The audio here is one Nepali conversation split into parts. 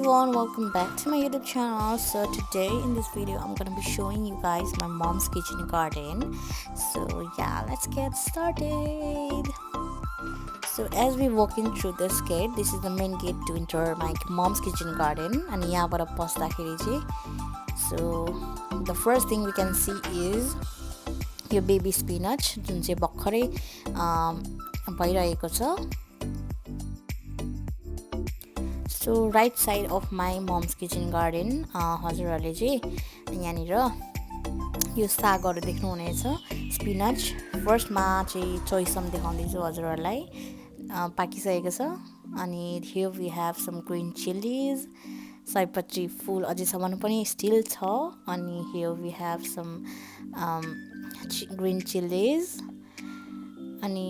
everyone, welcome back to my YouTube channel. So today in this video I'm gonna be showing you guys my mom's kitchen garden. So yeah, let's get started. So as we walking through this gate, this is the main gate to enter my mom's kitchen garden. And यहाँबाट पस्दाखेरि चाहिँ, so the first thing we can see is your baby spinach जुन चाहिँ भर्खरै भइरहेको छ. So right side of my mom's kitchen garden हजुरहरूले चाहिँ यहाँनिर यो सागहरू देख्नुहुनेछ. स्पिनच फर्स्टमा चाहिँ चोइसम देखाउँदैछु हजुरहरूलाई, पाकिसकेको छ. अनि here we have some green chilies, सयपत्री फुल अझैसम्म पनि स्टिल छ. अनि here we have some green chilies. अनि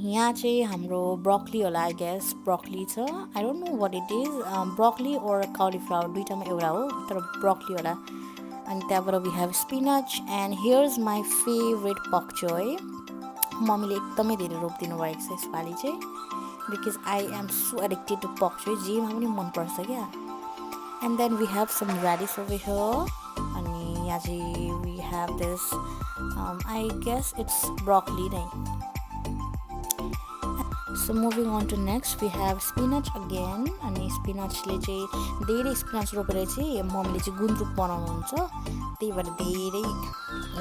यहाँ चाहिँ हाम्रो ब्रोकली होला, आई गेस ब्रोकली छ. I don't know what it is, broccoli or cauliflower दुईटामा एउटा हो, तर ब्रोकली होला. अनि त्यहाँबाट we have spinach. And here's my favourite pak choy. मम्मीले एकदमै धेरै रोपिदिनु भएको छ यसपालि चाहिँ, because I am so addicted to pak choy. जेमा पनि मनपर्छ क्या. And then we have some radish over here. अनि यहाँ चाहिँ we have this, I guess it's broccoli नै. So moving on to next, we have spinach again. अनि स्पिनचले चाहिँ धेरै स्पिनच रोपेर चाहिँ मम्मीले चाहिँ गुन्द्रुक बनाउनुहुन्छ. त्यही भएर धेरै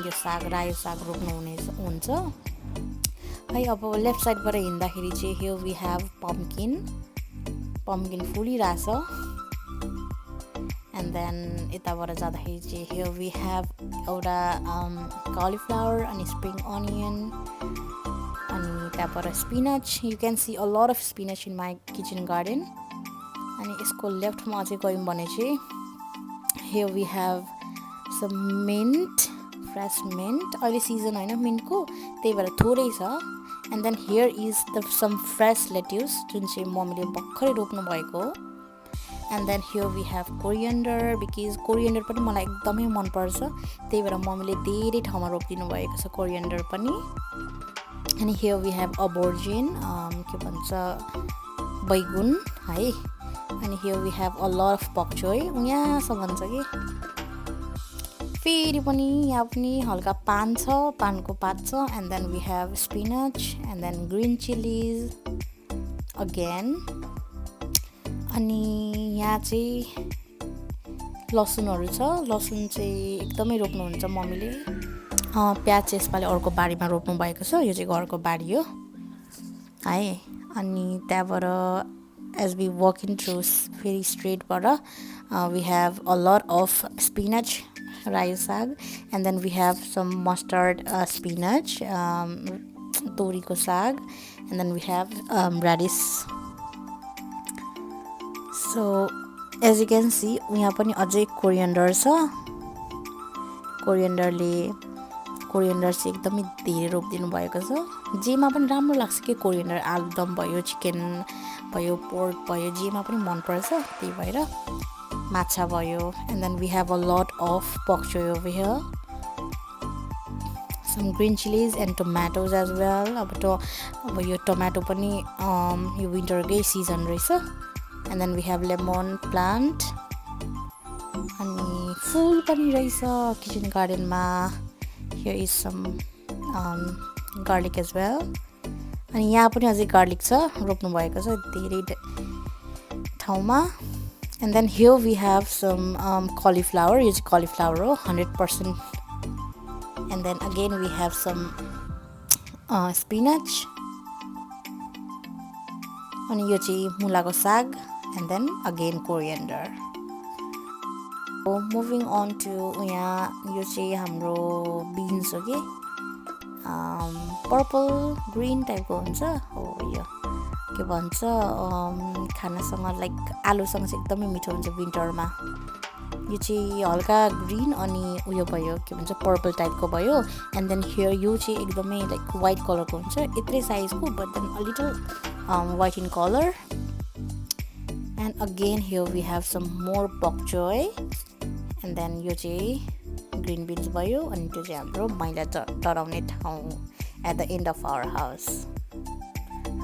यो साग, रायो साग रोप्नुहुन्छ है. अब लेफ्ट साइडबाट हिँड्दाखेरि चाहिँ here we have pumpkin फुलिरहेछ. and then यताबाट जाँदाखेरि चाहिँ here we have एउटा cauliflower अनि spring onion. अनि त्यहाँबाट spinach. You can see a lot of spinach in my kitchen garden. अनि यसको लेफ्टमा चाहिँ गयौँ भने चाहिँ here we have some mint, fresh mint. अहिले सिजन होइन मिन्टको, त्यही भएर थोरै छ. And then here is the some fresh lettuce जुन चाहिँ मम्मीले भर्खरै रोप्नु भएको हो. And then here we have coriander, because coriander पनि मलाई एकदमै मनपर्छ. त्यही भएर मम्मीले धेरै ठाउँमा रोपिदिनु भएको छ कोरिएन्डर पनि. अनि here we have aubergine, के भन्छ बैगुन है. अनि here we have a lot of pak choy. यहाँसम्म भन्छ कि फेरि पनि यहाँ पनि हल्का पान छ, पानको पात छ. And then we have spinach and then green chilies again. अनि यहाँ चाहिँ लसुनहरू छ. लसुन चाहिँ एकदमै रोप्नुहुन्छ मम्मीले. प्याज चाहिँ यसपालि अर्को बारीमा रोप्नु भएको छ. यो चाहिँ घरको बारी हो है. अनि त्यहाँबाट एज वी वकिङ थ्रु फेरि स्ट्रेटबाट we have a lot of spinach, रायो साग. And then we have some mustard spinach, तोरीको साग. And then we have radish. So as you can see यहाँ पनि अझै कोरिएन्डर छ. कोरिएन्डर चाहिँ एकदमै धेरै रोपिदिनु भएको छ. जेमा पनि राम्रो लाग्छ कि कोरिएन्डर. आलुदम भयो, चिकन भयो, पोर्क भयो, जेमा पनि मनपर्छ. त्यही भएर माछा भयो. And then we have a lot of pak choy over here, some green chillies and tomatoes as well. अब यो टोमेटो पनि यो विन्टरकै सिजन रहेछ. And then we have lemon plant. अनि फुल पनि रहेछ किचन गार्डनमा. Here is some garlic as well. अनि यहाँ पनि अझै गार्लिक छ, रोप्नु भएको छ धेरै ठाउँमा. And then here we have some cauliflower. यो चाहिँ cauliflower हो 100%. And then again we have some spinach. अनि यो चाहिँ मुलाको साग. And then again coriander. Moving on to यहाँ यो चाहिँ हाम्रो बिन्स हो कि पर्पल ग्रिन टाइपको हुन्छ हो. यो के भन्छ खानासँग लाइक आलुसँग चाहिँ एकदमै मिठो हुन्छ विन्टरमा. यो चाहिँ हल्का ग्रिन अनि उयो भयो, के भन्छ पर्पल टाइपको भयो. एन्ड देन हियर यो चाहिँ एकदमै लाइक वाइट कलरको हुन्छ, यत्रै साइजको, but then a little white in colour. And again here we have some more pak choy. And then यो चाहिँ ग्रिन बिन्स भयो. अनि त्यो चाहिँ हाम्रो मैला डराउने ठाउँ at the end of our house.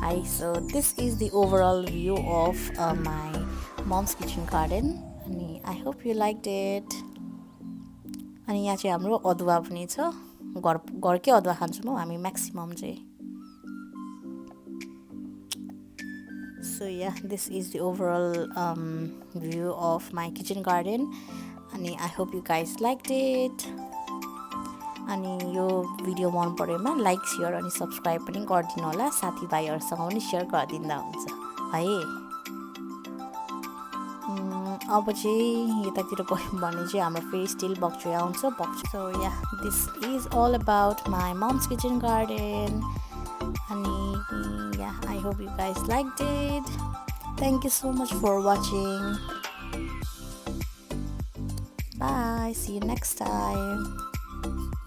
Hi, so this is the overall view of my mum's kitchen garden अनि I hope you liked it अनि यहाँ चाहिँ हाम्रो अदुवा पनि छ घरकै अदुवा खान्छौँ हामी म्याक्सिमम चाहिँ So yeah, this is the overall view of my kitchen garden and I hope you guys liked it अनि यो भिडियो मन परेमा लाइक शेयर अनि सब्स्क्राइब पनि गरिदिनु होला साथीभाइहरुसँग पनि शेयर गरिदिँदा हुन्छ है अब चाहिँ यतातिर गयौं भने चाहिँ हाम्रो फेरि स्टिल बक्चो आउँछ so yeah this is all about my mom's kitchen garden अनि yeah, I hope you guys liked it. Thank you so much for watching. Bye. See you next time.